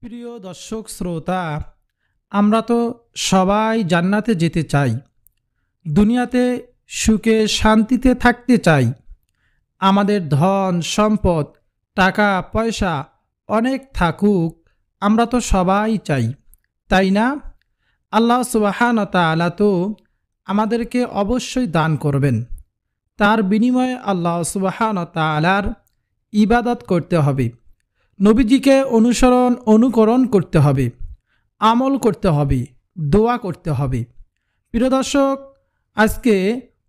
প্রিয় দর্শক শ্রোতা, আমরা তো সবাই জান্নাতে যেতে চাই, দুনিয়াতে সুখে শান্তিতে থাকতে চাই। আমাদের ধন সম্পদ টাকা পয়সা অনেক থাকুক, আমরা তো সবাই চাই, তাই না? আল্লাহ সুবহানাহু ওয়া তাআলা তো আমাদেরকে অবশ্যই দান করবেন। তার বিনিময়ে আল্লাহ সুবহানাহু ওয়া তাআলার ইবাদত করতে হবে, নবীজিকে অনুকরণ করতে হবে, আমল করতে হবে, দোয়া করতে হবে। প্রিয় দর্শক, আজকে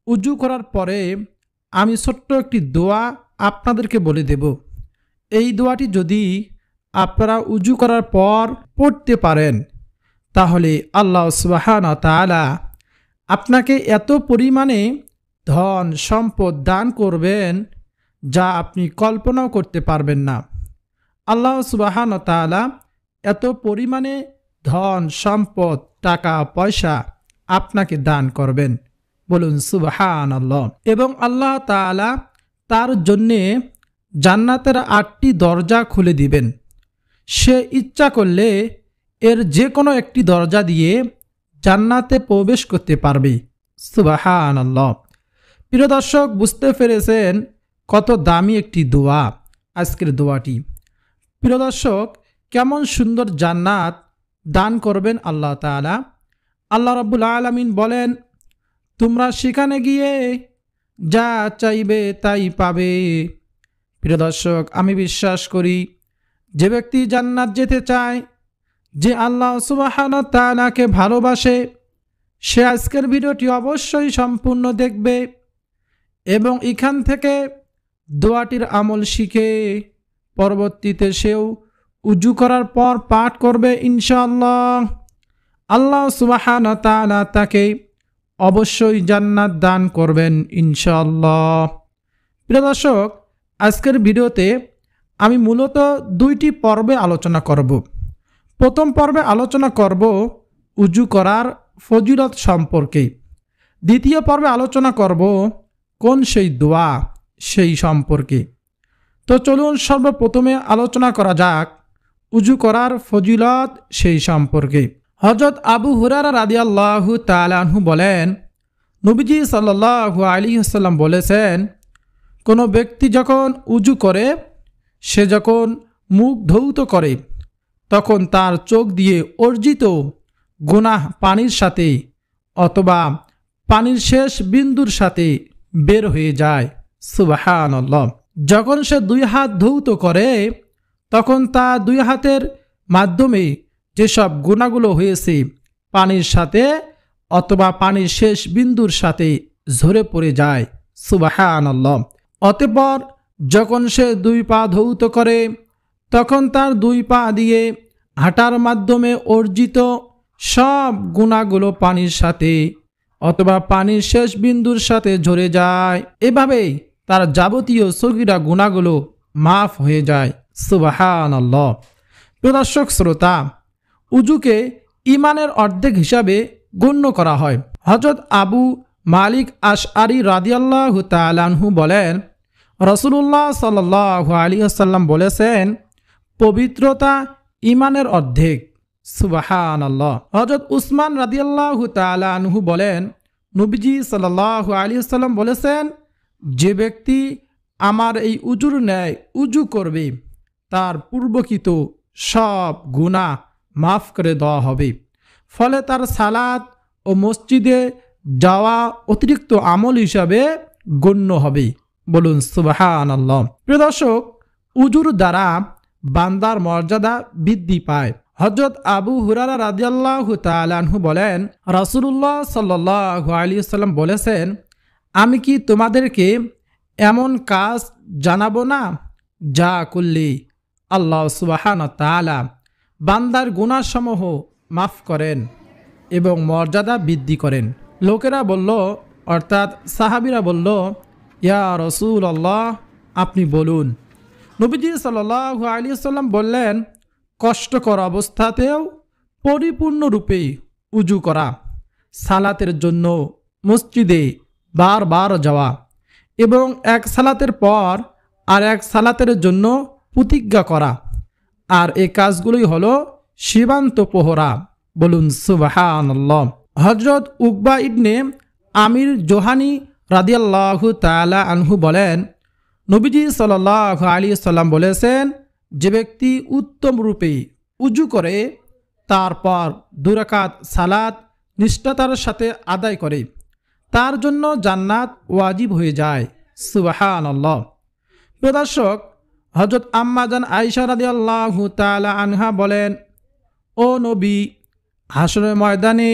উজু করার পরে আমি ছোট্ট একটি দোয়া আপনাদেরকে বলে দেব। এই দোয়াটি যদি আপনারা উজু করার পর পড়তে পারেন, তাহলে আল্লাহ সুবহানাহু ওয়া তাআলা আপনাকে এত পরিমাণে ধন সম্পদ দান করবেন যা আপনি কল্পনাও করতে পারবেন না। আল্লাহ সুবহানাহু ওয়া তাআলা এত পরিমাণে ধন সম্পদ টাকা পয়সা আপনাকে দান করবেন, বলুন সুবহানাল্লাহ। এবং আল্লাহ তাআলা তার জন্যে জান্নাতের 8টি দরজা খুলে দিবেন। সে ইচ্ছা করলে এর যে কোনো একটি দরজা দিয়ে জান্নাতে প্রবেশ করতে পারবে। সুবহানাল্লাহ। প্রিয় দর্শক, বুঝতে পেরেছেন কত দামি একটি দোয়া আজকের দোয়াটি। প্রিয় দর্শক, কেমন সুন্দর জান্নাত দান করবেন আল্লাহ তাআলা। আল্লাহ রাব্বুল আলামিন বলেন, তোমরা সেখানে গিয়ে যা চাইবে তাই পাবে। প্রিয় দর্শক, আমি বিশ্বাস করি যে ব্যক্তি জান্নাত যেতে চায়, যে আল্লাহ সুবহানাহু ওয়া তাআলাকে ভালোবাসে, সে আজকের ভিডিওটি অবশ্যই সম্পূর্ণ দেখবে এবং এখান থেকে দোয়াটির আমল শিখে পরবর্তীতে সেও উজু করার পর পাঠ করবে ইনশাআল্লাহ। আল্লাহ সুবহানাহু ওয়া তাআলা তাকে অবশ্যই জান্নাত দান করবেন ইনশাআল্লাহ। প্রিয় দর্শক, আজকের ভিডিওতে আমি মূলত 2টি পর্বে আলোচনা করব। প্রথম পর্বে আলোচনা করব উজু করার ফজিলত সম্পর্কে। দ্বিতীয় পর্বে আলোচনা করব কোন সেই দোয়া সেই সম্পর্কে। তো চলুন সর্বপ্রথমে আলোচনা করা যাক উজু করার ফজিলত সেই সম্পর্কে। হযরত আবু হুরায়রা রাদিয়াল্লাহু তাআলা আনহু বলেন, নবীজি সাল্লাল্লাহু আলাইহি ওয়াসাল্লাম বলেছেন, কোনো ব্যক্তি যখন উজু করে, সে যখন মুখ ধৌত করে, তখন তার চোখ দিয়ে অর্জিত গুনাহ পানির সাথে অথবা পানির শেষ বিন্দুর সাথে বের হয়ে যায়। সুবহানাল্লাহ। যখন সে 2 হাত ধৌত করে, তখন তা 2 হাতের মাধ্যমে যেসব গুনাহগুলো হয়েছে পানির সাথে অথবা পানির শেষ বিন্দুর সাথে ঝরে পড়ে যায়। সুবহানাল্লাহ। অতঃপর যখন সে 2 পা ধৌত করে, তখন তার 2 পা দিয়ে হাঁটার মাধ্যমে অর্জিত সব গুনাহগুলো পানির সাথে অথবা পানির শেষ বিন্দুর সাথে ঝরে যায়। এভাবেই তার যাবতীয় সগীরা গুনাহগুলো মাফ হয়ে যায়। সুবহানাল্লাহ। প্রিয় দর্শক শ্রোতা, উজুকে ঈমানের অর্ধেক হিসাবে গণ্য করা হয়। হযরত আবু মালিক আশআরী রাদিয়াল্লাহু তাআলা আনহু বলেন, রাসূলুল্লাহ সাল্লাল্লাহু আলাইহি ওয়াসাল্লাম বলেছেন, পবিত্রতা ঈমানের অর্ধেক। সুবহানাল্লাহ। হযরত উসমান রাদিয়াল্লাহু তাআলা আনহু বলেন, নবীজি সাল্লাল্লাহু আলাইহি ওয়াসাল্লাম বলেছেন, যে ব্যক্তি আমার এই উজুর ন্যায় উজু করবে, তার পূর্বকৃত সব গুনাহ মাফ করে দেওয়া হবে। ফলে তার সালাত ও মসজিদে যাওয়া অতিরিক্ত আমল হিসাবে গণ্য হবে। বলুন সুবহানাল্লাহ। প্রিয় দর্শক, উজুর দ্বারা বান্দার মর্যাদা বৃদ্ধি পায়। হযরত আবু হুরায়রা রাদিয়াল্লাহু তাআলা আনহু বলেন, রাসূলুল্লাহ সাল্লাল্লাহু আলাইহি ওয়াসাল্লাম বলেছেন, আমি কি তোমাদেরকে এমন কাজ জানাবো না যা করলে আল্লাহ সুবহানাহু ওয়া তাআলা বান্দার গুনাহসমূহ মাফ করেন এবং মর্যাদা বৃদ্ধি করেন? লোকেরা বলল, অর্থাৎ সাহাবীরা বলল, ইয়া রাসূলুল্লাহ, আপনি বলুন। নবীজি সাল্লাল্লাহু আলাইহি ওয়াসাল্লাম বললেন, কষ্টকর অবস্থাতেও পরিপূর্ণরূপে উজু করা, সালাতের জন্য মসজিদে বারবার যাওয়া এবং এক সালাতের পর আর এক সালাতের জন্য প্রতিজ্ঞা করা, আর এই কাজগুলোই হলো সীমান্ত প্রহরা। বলুন সুবহানাল্লাহ। হযরত উকবা ইবনে আমির জোহানি রাদিয়াল্লাহু তাআলা আনহু বলেন, নবীজি সাল্লাল্লাহু আলাইহি সাল্লাম বলেছেন, যে ব্যক্তি উত্তম রূপে উজু করে তারপর 2 রাকাত সালাত নিষ্ঠাতার সাথে আদায় করে, তার জন্য জান্নাত ওয়াজিব হয়ে যায়। সুবহানাল্লাহ। প্রিয় দর্শক, হযরত আম্মা জান আয়েশা রাদিয়াল্লাহু তাআলা আনহা বলেন, ও নবী, হাসরের ময়দানে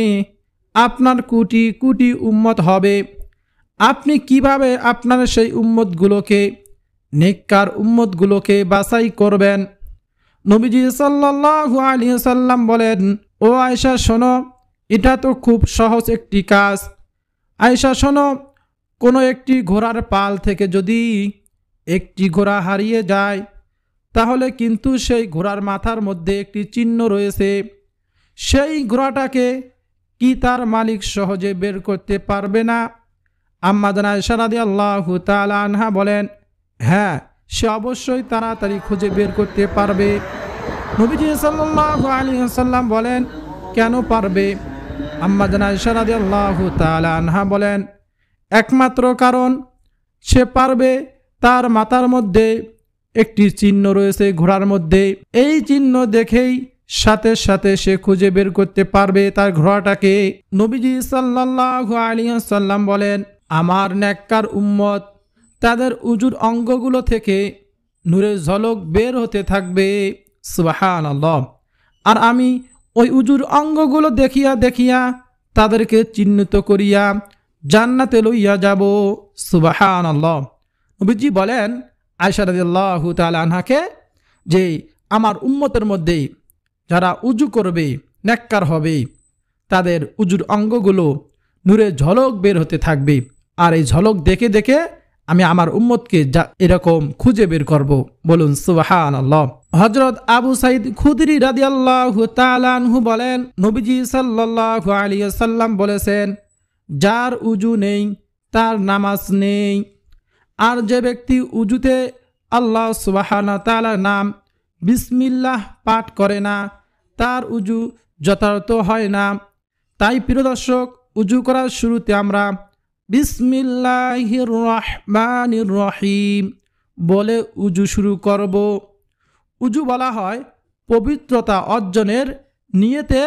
আপনার কোটি কোটি উম্মত হবে, আপনি কিভাবে আপনার সেই উম্মতগুলোকে, নেককার উম্মতগুলোকে বাছাই করবেন? নবীজি সাল্লাল্লাহু আলাইহি সাল্লাম বলেন, ও আয়েশা শোনো, এটা তো খুব সহজ একটি কাজ। আয়েশা শোনো, কোনো একটি ঘোড়ার পাল থেকে যদি একটি ঘোড়া হারিয়ে যায়, তাহলে কিন্তু সেই ঘোড়ার মাথার মধ্যে একটি চিহ্ন রয়েছে। সেই ঘোড়াটাকে কি তার মালিক সহজে বের করতে পারবে না? আম্মা জান আয়েশা রাদিয়াল্লাহু তাআলা আনহা বলেন, হ্যাঁ, সে অবশ্যই তাড়াতাড়ি খুঁজে বের করতে পারবে। নবীজি সাল্লাল্লাহু আলাইহি ওয়াসাল্লাম বলেন, কেন পারবে? আম্মা জান আয়েশা রাদিয়াল্লাহু তাআলা আনহা বলেন, একমাত্র কারণ সে পারবে, তার মাথার মধ্যে একটি চিহ্ন রয়েছে ঘোড়ার মধ্যে। এই চিহ্ন দেখেই সাথে সাথে সে খুঁজে বের করতে পারবে তার ঘোড়াটাকে। নবীজি সাল্লাল্লাহু আলাইহি ওয়াসাল্লাম বলেন, আমার নেককার উম্মত, তাদের উজুর অঙ্গগুলো থেকে নূরের ঝলক বের হতে থাকবে। সুবহানাল্লাহ। আর আমি ওই উজুর অঙ্গগুলো দেখিয়া দেখিয়া তাদেরকে চিহ্নিত করিয়া জান্নাতে লইয়া যাব। সুবহানাল্লাহ। নবীজি বলেন আয়েশা রাদিয়াল্লাহু তাআলা আনহাকে, যে আমার উম্মতের মধ্যে যারা উজু করবে, নেককার হবে, তাদের উজুর অঙ্গগুলো নূরে ঝলক বের হতে থাকবে। আর এই ঝলক দেখে দেখে আমি আমার উম্মতকে এরকম খুঁজে বের করব। বলুন সুবহানাল্লাহ। হযরত আবু সাঈদ খুদরি রাদিয়াল্লাহু তাআলা আনহু বলেন, নবীজি সাল্লাল্লাহু আলাইহি ওয়াসাল্লাম বলেছেন, যার উজু নেই তার নামাজ নেই। আর যে ব্যক্তি উজুতে আল্লাহ সুবহানাহু ওয়া তাআলার নাম বিসমিল্লাহ পাঠ করে না, তার উজু যথার্থ হয় না। তাই প্রিয় দর্শক, উজু করার শুরুতে আমরা বিসমিল্লাহির রহমানির রহিম বলে উজু শুরু করব। উজু বলা হয় পবিত্রতা অর্জনের নিয়তে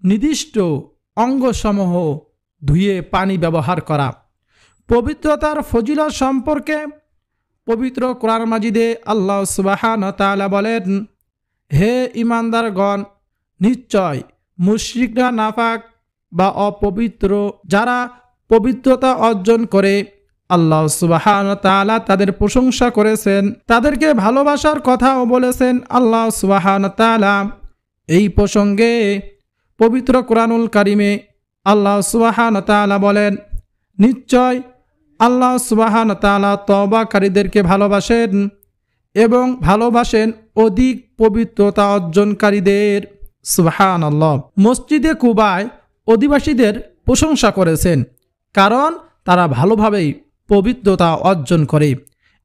নির্দিষ্ট অঙ্গসমূহ ধুয়ে পানি ব্যবহার করা। পবিত্রতার ফজিলত সম্পর্কে পবিত্র কোরআন মাজিদে আল্লাহ সুবহানাহু ওয়া তাআলা বলেন, হে ঈমানদারগণ, নিশ্চয় মুশরিকরা নাপাক বা অপবিত্র, যারা পবিত্রতা অর্জন করে আল্লাহ সুবহানাহু ওয়া তাআলা তাদের প্রশংসা করেছেন, তাদেরকে ভালোবাসার কথাও বলেছেন আল্লাহ সুবহানাহু ওয়া তাআলা। এই প্রসঙ্গে পবিত্র কোরআনুল কারিমে আল্লাহ সুবহানাহু ওয়া তাআলা বলেন, নিশ্চয় আল্লাহ সুবহানাহু ওয়া তাআলা তওবাকারীদেরকে ভালোবাসেন এবং ভালোবাসেন অধিক পবিত্রতা অর্জনকারীদের। সুবহানাল্লাহ। মসজিদে কুবায় অধিবাসীদের প্রশংসা করেছেন, কারণ তারা ভালোভাবেই পবিত্রতা অর্জন করে।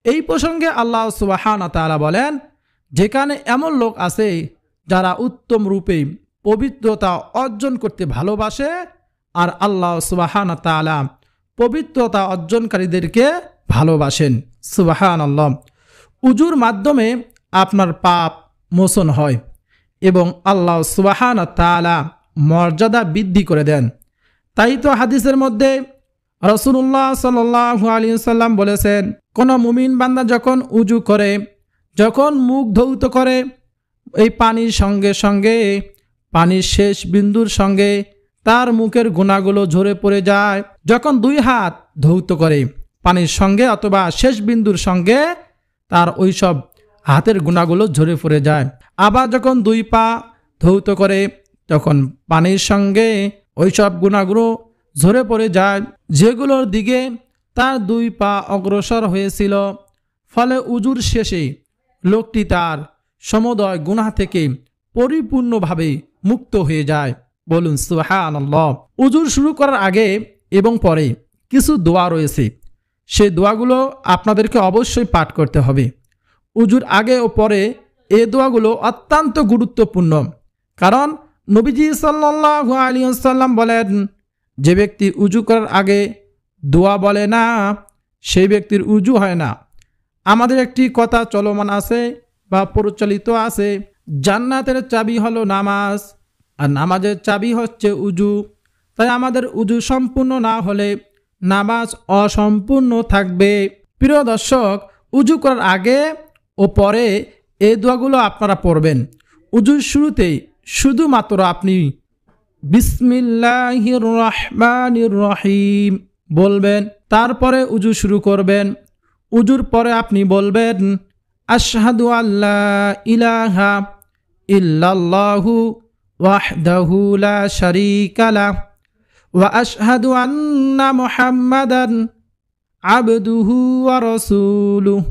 এই প্রসঙ্গে আল্লাহ সুবহানাহু ওয়া তাআলা বলেন, যেখানে এমন লোক আছে যারা উত্তম রূপে পবিত্রতা অর্জন করতে ভালোবাসে, আর আল্লাহ সুবহানাহু ওয়া তাআলা পবিত্রতা অর্জনকারীদেরকে ভালোবাসেন। সুবহানাল্লাহ। উজুর মাধ্যমে আপনার পাপ মোচন হয় এবং আল্লাহ সুবহানাহু ওয়া তাআলা মর্যাদা বৃদ্ধি করে দেন। তাই তো হাদিসের মধ্যে রাসূলুল্লাহ সাল্লাল্লাহু আলাইহি ওয়াসাল্লাম বলেছেন, কোন মুমিন বান্দা যখন উজু করে, যখন মুখ ধৌত করে, এই পানির সঙ্গে সঙ্গে, পানির শেষ বিন্দুর সঙ্গে তার মুখের গুনাহগুলো ঝরে পড়ে যায়। যখন 2 হাত ধৌত করে পানির সঙ্গে অথবা শেষ বিন্দুর সঙ্গে, তার ওই সব হাতের গুনাহগুলো ঝরে পড়ে যায়। আবার যখন 2 পা ধৌত করে, তখন পানির সঙ্গে ওই সব গুনাহগুলো ঝরে পড়ে যায়, যেগুলোর দিকে তার 2 পা অগ্রসর হয়েছিল। ফলে উজুর শেষে লোকটি তার সমুদয় গুনাহ থেকে পরিপূর্ণভাবে মুক্ত হয়ে যায়। বলুন সুবহানাল্লাহ। উজুর শুরু করার আগে এবং পরে কিছু দোয়া রয়েছে, সেই দোয়াগুলো আপনাদেরকে অবশ্যই পাঠ করতে হবে। উজুর আগে ও পরে এই দোয়াগুলো অত্যন্ত গুরুত্বপূর্ণ, কারণ নবীজি সাল্লাল্লাহু আলাইহি ওয়াসাল্লাম বলেন, যে ব্যক্তি উজু করার আগে দোয়া বলে না সেই ব্যক্তির উজু হয় না। আমাদের একটি কথা চলমান আছে বা প্রচলিত আছে, জান্নাতের চাবি হলো নামাজ আর নামাজের চাবি হচ্ছে উজু। তাই আমাদের উজু সম্পূর্ণ না হলে নামাজ অসম্পূর্ণ থাকবে। প্রিয় দর্শক, উজু করার আগে ও পরে এই দোয়াগুলো আপনারা পড়বেন। উজুর শুরুতেই শুধুমাত্র আপনি বিসমিল্লাহির রহমানির রহিম বলবেন, তারপরে উজু শুরু করবেন। উজুর পরে আপনি বলবেন আশহাদু আল্লা ইলাহা ইল্লাল্লাহু ওয়াহদাহু লা শারীকা লাহু ওয়া আশহাদু আন্না মুহাম্মাদান আবদুহু ওয়া রাসূলুহু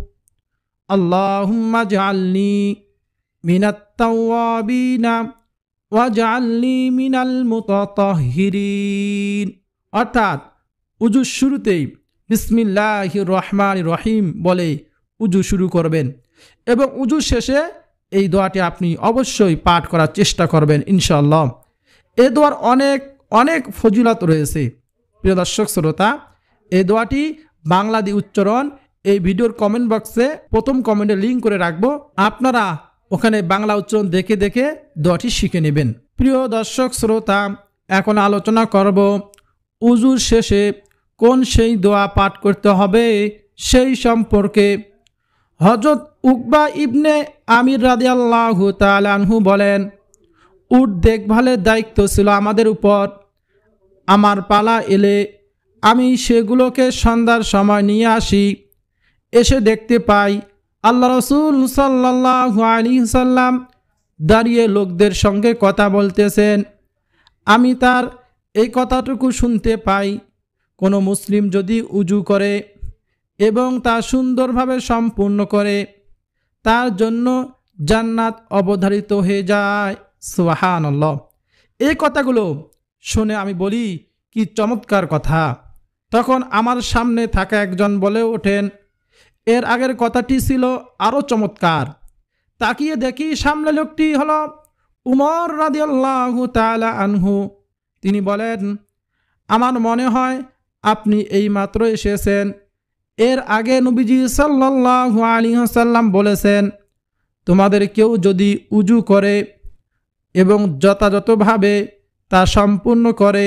আল্লাহুম্মা ইজআলনি মিনাত তাওয়াবিনা ওয়াজআলনি মিনাল মুতাতাহহিরিন। অর্থাৎ উজুর শুরুতেই বিসমিল্লাহির রহমানির রহিম বলে উজু শুরু করবেন এবং উজু শেষে এই দোয়াটি আপনি অবশ্যই পাঠ করার চেষ্টা করবেন ইনশাআল্লাহ। এই দোয়ার অনেক অনেক ফজিলত রয়েছে। প্রিয় দর্শক শ্রোতা, এই দোয়াটি বাংলাদি উচ্চারণ এই ভিডিওর কমেন্ট বক্সে প্রথম কমেন্টে লিঙ্ক করে রাখবো, আপনারা ওখানে বাংলা উচ্চারণ দেখে দেখে দোয়াটি শিখে নেবেন। প্রিয় দর্শক শ্রোতা, এখন আলোচনা করব উজুর শেষে কোন সেই দোয়া পাঠ করতে হবে সেই সম্পর্কে। হযরত উকবা ইবনে আমির রাদিয়াল্লাহু তাআলা আনহু বলেন, উট দেখভালের দায়িত্ব ছিল আমাদের উপর। আমার পালা এলে আমি সেগুলোকে সন্ধ্যার সময় নিয়ে আসি। এসে দেখতে পাই আল্লাহ রাসূল সাল্লাল্লাহু আলাইহি সাল্লাম দাঁড়িয়ে লোকদের সঙ্গে কথা বলতেছেন। আমি তার এই কথাটুকু শুনতে পাই, কোনো মুসলিম যদি উজু করে এবং তা সুন্দরভাবে সম্পূর্ণ করে তার জন্য জান্নাত অবধারিত হয়ে যায়। সুবহানাল্লাহ। এই কথাগুলো শুনে আমি বলি, কি চমৎকার কথা। তখন আমার সামনে থাকা একজন বলে ওঠেন, এর আগের কথাটি ছিল আরও চমৎকার। তাকিয়ে দেখি সামনে লোকটি হলো উমর রাদিয়াল্লাহু তাআলা আনহু। তিনি বলেন, আমার মনে হয় আপনি এইমাত্র এসেছেন। এর আগে নবীজি সাল্লাল্লাহু আলাইহি ওয়াসাল্লাম বলেছেন, তোমাদের কেউ যদি উজু করে এবং যথাযথভাবে তা সম্পূর্ণ করে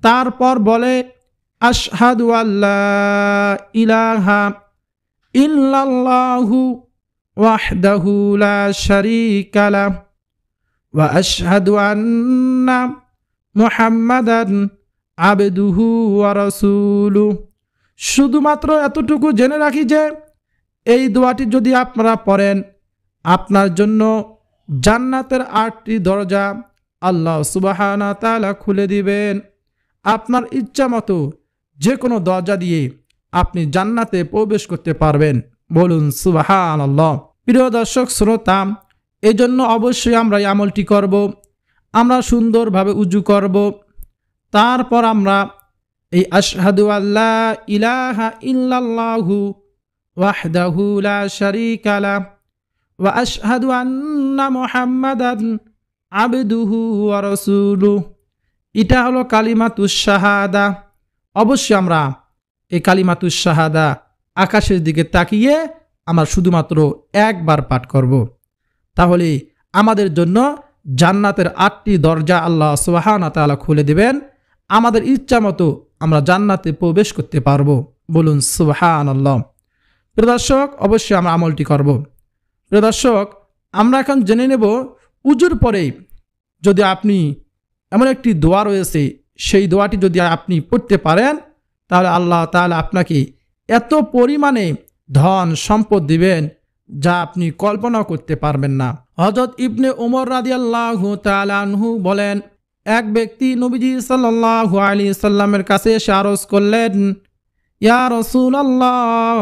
তারপর বলে আশহাদু আল্লা ইলাহা ইল্লাল্লাহু ওয়াহদাহু লা শারীকা লাহু ওয়া আশহাদু আন্না মুহাম্মাদান আবদুহু ওয়া রাসূলুহু। শুধুমাত্র এতটুকু জেনে রাখি যে এই দোয়াটি যদি আপনারা পড়েন, আপনার জন্য জান্নাতের 8টি দরজা আল্লাহ সুবহানাহু ওয়া তাআলা খুলে দিবেন। আপনার ইচ্ছা মতো যে কোনো দরজা দিয়ে আপনি জান্নাতে প্রবেশ করতে পারবেন। বলুন সুবহানাল্লাহ। প্রিয় দর্শক শ্রোতা, এই জন্য অবশ্যই আমরা এই আমলটি করব। আমরা সুন্দরভাবে উজু করব, তারপর আমরা এই আশহাদু আল্লা ইলাহা ইল্লাল্লাহু ওয়াহদাহু লা শারীকা লাহু ওয়া আশহাদু আন্না মুহাম্মাদান আবদুহু ওয়া রাসূলুহু, এটা হলো কালিমাতুশ শাহাদা। অবশ্যই আমরা এই কালিমাতুশ শাহাদা আকাশের দিকে তাকিয়ে আমরা শুধুমাত্র একবার পাঠ করব। তাহলে আমাদের জন্য জান্নাতের 8টি দরজা আল্লাহ সুবহানাহু ওয়া তাআলা খুলে দেবেন। আমাদের ইচ্ছা মতো আমরা জান্নাতে প্রবেশ করতে পারবো। বলুন সুবহানাল্লাহ। প্রিয় দর্শক, অবশ্যই আমরা আমলটি করব। প্রিয় দর্শক, আমরা এখন জেনে নেব উজুর পরে যদি আপনি এমন একটি দোয়া রয়েছে, সেই দোয়াটি যদি আপনি পড়তে পারেন তাহলে আল্লাহ তাআলা আপনাকে এত পরিমাণে ধন সম্পদ দিবেন যা আপনি কল্পনা করতে পারবেন না। হযরত ইবনে উমর রাদিয়াল্লাহু তাআলা আনহু বলেন, এক ব্যক্তি নবীজি সাল্লাল্লাহু আলাইহি সাল্লামের কাছে এসে আরজ করলেন, ইয়া রাসূলুল্লাহ,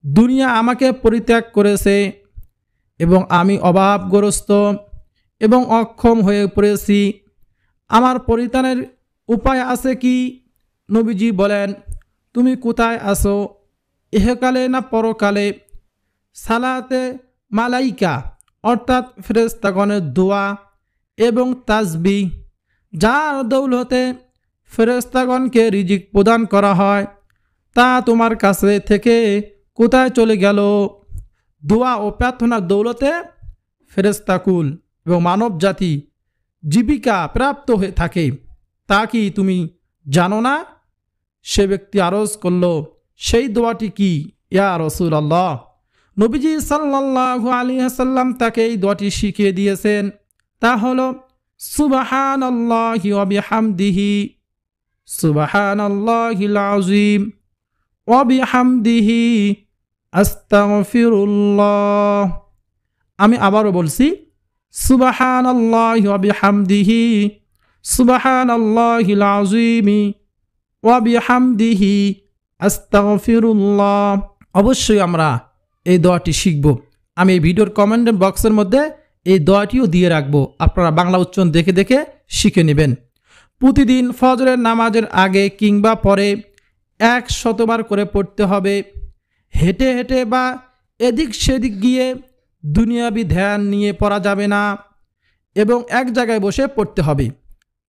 দুনিয়া আমাকে পরিত্যাগ করেছে এবং আমি অভাবগ্রস্ত এবং অক্ষম হয়ে পড়েছি। আমার পরিত্রাণের উপায় আছে কি? নবীজি বলেন, তুমি কোথায় আছো, ইহকালে না পরকালে? সালাতে মালাইকা অর্থাৎ ফেরেশতাগণের দোয়া এবং তাসবিহ, যার দৌলতে ফেরেশতাগণকে রিজিক প্রদান করা হয়, তা তোমার কাছে থেকে কোথায় চলে গেল? দোয়া ও প্রার্থনার দৌলতে ফেরেশতাকুল এবং মানব জাতি জীবিকা প্রাপ্ত হয়ে থাকে, তা কি তুমি জানো না? সে ব্যক্তি আরজ করল, সেই দোয়াটি কি ইয়া রাসূলুল্লাহ? নবীজি সাল্লাল্লাহু আলাইহি ওয়াসাল্লাম তাকে এই দোয়াটি শিখিয়ে দিয়েছেন। তা হলো সুবহানাল্লাহি ওয়া বিহামদিহি, সুবহানাল্লাহিল আযীম ওয়া বিহামদিহি আস্তাগফিরুল্লাহ। আমি আবারও বলছি, সুবহানাল্লাহি ওয়া বিহামদিহি, সুবহানাল্লাহিল আযীম ওয়া বিহামদিহি আস্তাগফিরুল্লাহ। অবশ্যই আমরা এই দোয়াটি শিখব। আমি এই ভিডিওর কমেন্ট বক্সের মধ্যে এই দোয়াটিও দিয়ে রাখবো, আপনারা বাংলা উচ্চারণ দেখে দেখে শিখে নেবেন। প্রতিদিন ফজরের নামাজের আগে কিংবা পরে 100 বার করে পড়তে হবে। হেঁটে হেঁটে বা এদিক সেদিক গিয়ে দুনিয়াবি ধ্যান নিয়ে পড়া যাবে না এবং এক জায়গায় বসে পড়তে হবে।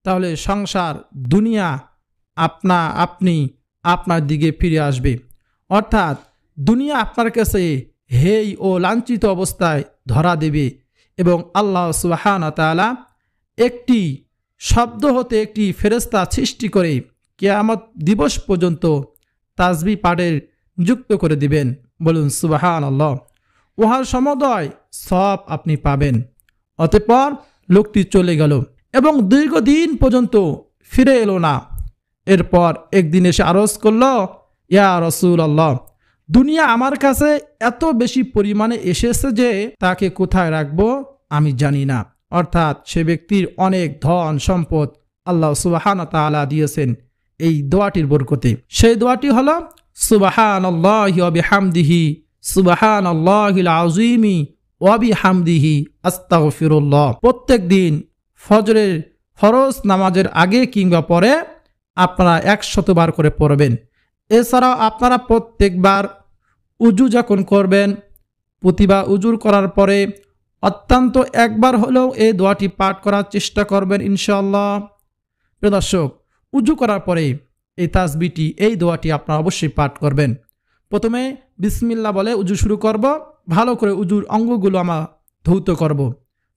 তাহলে সংসার দুনিয়া আপনি আপনার দিকে ফিরে আসবে, অর্থাৎ দুনিয়া আপনার কাছে হেয় ও লাঞ্ছিত অবস্থায় ধরা দেবে এবং আল্লাহ সুবহানাহু ওয়া তাআলা একটি শব্দ হতে একটি ফেরেশতা সৃষ্টি করে কিয়ামত দিবস পর্যন্ত তাসবিহ পাঠের যুক্ত করে দিবেন। বলুন সুবহানাল্লাহ। উহার সমুদয় সওয়াব আপনি পাবেন। অতঃপর লোকটি চলে গেল এবং দীর্ঘদিন পর্যন্ত ফিরে এলো না। এরপর একদিন এসে আরজ করল, ইয়া রাসূলুল্লাহ, দুনিয়া আমার কাছে এত বেশি পরিমাণে এসেছে যে তাকে কোথায় রাখবো আমি জানি না। অর্থাৎ সে ব্যক্তির অনেক ধন সম্পদ আল্লাহ সুবহানাহু ওয়া তাআলা দিয়েছেন এই দোয়াটির বরকতে। সেই দোয়াটি হলো সুবহানাল্লাহি ওয়া বিহামদিহি, সুবহানাল্লাহিল আযীম ওয়া বিহামদিহি আস্তাগফিরুল্লাহ। প্রত্যেক দিন ফজরের ফরজ নামাজের আগে কিংবা পরে আপনারা 100 বার করে পড়বেন। এছাড়াও আপনারা প্রত্যেকবার উজু যখন করবেন, প্রতিবার উজুর করার পরে অত্যন্ত একবার হলেও এই দোয়াটি পাঠ করার চেষ্টা করবেন ইনশাআল্লাহ। প্রিয় দর্শক, উজু করার পরে এই তাসবিহটি, এই দোয়াটি আপনারা অবশ্যই পাঠ করবেন। প্রথমে বিসমিল্লাহ বলে উজু শুরু করব, ভালো করে উজুর অঙ্গগুলো আমরা ধৌত করব।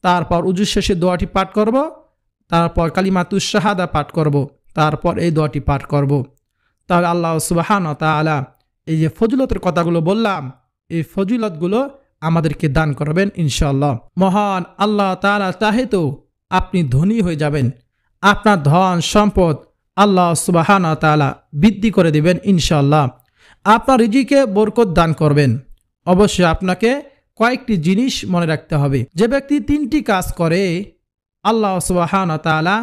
তারপর উজুর শেষে দোয়াটি পাঠ করব, তারপর কালিমাতুশ শাহাদা পাঠ করব, তারপর এই দোয়াটি পাঠ করব। তাহলে আল্লাহ সুবহানাহু ওয়া তাআলা এই যে ফজিলতের কথাগুলো বললাম, এই ফজিলতগুলো আমাদেরকে দান করবেন ইনশাআল্লাহ। মহান আল্লাহ তাআলা চাহে তো আপনি ধনী হয়ে যাবেন, আপনার ধন সম্পদ আল্লাহ সুবহানাহু ওয়া তাআলা বৃদ্ধি করে দিবেন ইনশাআল্লাহ। আপনার রিজিকে বরকত দান করবেন। অবশ্যই আপনাকে কয়েকটি জিনিস মনে রাখতে হবে। যে ব্যক্তি 3টি কাজ করে আল্লাহ সুবহানাহু ওয়া তাআলা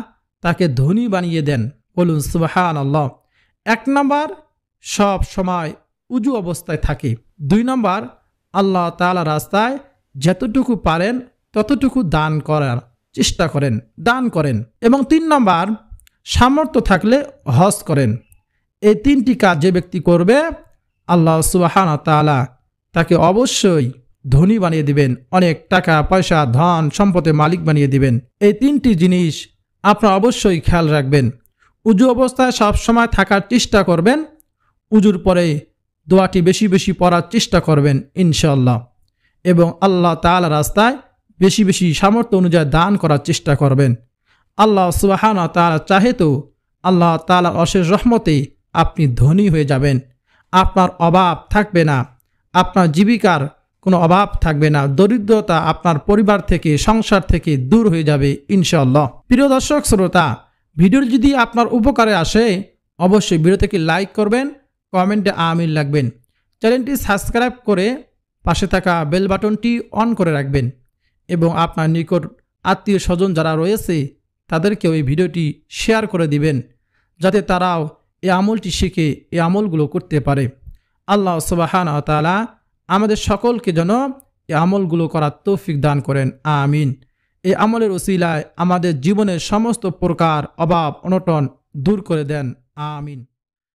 তাকে ধনী বানিয়ে দেন। বলুন সুবহানাল্লাহ। 1 নম্বর, সব সময় উজু অবস্থায় থাকে। 2 নম্বর, আল্লাহ তাআলা রাস্তায় যতটুকু পারেন ততটুকু দান করার চেষ্টা করেন, দান করেন। এবং 3 নম্বর, সামর্থ্য থাকলে হজ করেন। এই 3টি কাজ যে ব্যক্তি করবে আল্লাহ সুবহানাহু ওয়া তাআলা তাকে অবশ্যই ধনী বানিয়ে দিবেন, অনেক টাকা পয়সা ধন সম্পদের মালিক বানিয়ে দিবেন। এই 3টি জিনিস আপনারা অবশ্যই খেয়াল রাখবেন। উজু অবস্থায় সবসময় থাকার চেষ্টা করবেন। উজুর পরে দোয়াটি বেশি বেশি পড়ার চেষ্টা করবেন ইনশাআল্লাহ। এবং আল্লাহ তাআলা রাস্তায় বেশি বেশি সামর্থ্য অনুযায়ী দান করার চেষ্টা করবেন। আল্লাহ সুবহানাহু ওয়া তাআলা চাহে তো আল্লাহ তাআলার অশেষ রহমতে আপনি ধনী হয়ে যাবেন। আপনার অভাব থাকবে না, আপনার জীবিকার কোনো অভাব থাকবে না, দরিদ্রতা আপনার পরিবার থেকে সংসার থেকে দূর হয়ে যাবে ইনশাআল্লাহ। প্রিয় দর্শক শ্রোতা, ভিডিও যদি আপনার উপকারে আসে অবশ্যই ভিডিওটিকে লাইক করবেন, কমেন্টে আমিন লিখবেন। চ্যানেলটি সাবস্ক্রাইব করে পাশে থাকা বেল বাটনটি অন করে রাখবেন এবং আপনার নিকট আত্মীয় স্বজন যারা রয়েছে তাদেরকেও এই ভিডিওটি শেয়ার করে দিবেন, যাতে তারাও এই আমলটি শিখে এই আমলগুলো করতে পারে। আল্লাহ সুবহানাহু ওয়া তাআলা আমাদের সকলকে যেন এই আমলগুলো করার তৌফিক দান করেন, আমিন। এই আমলের ওসিলায় আমাদের জীবনের সমস্ত প্রকার অভাব অনটন দূর করে দেন, আমিন।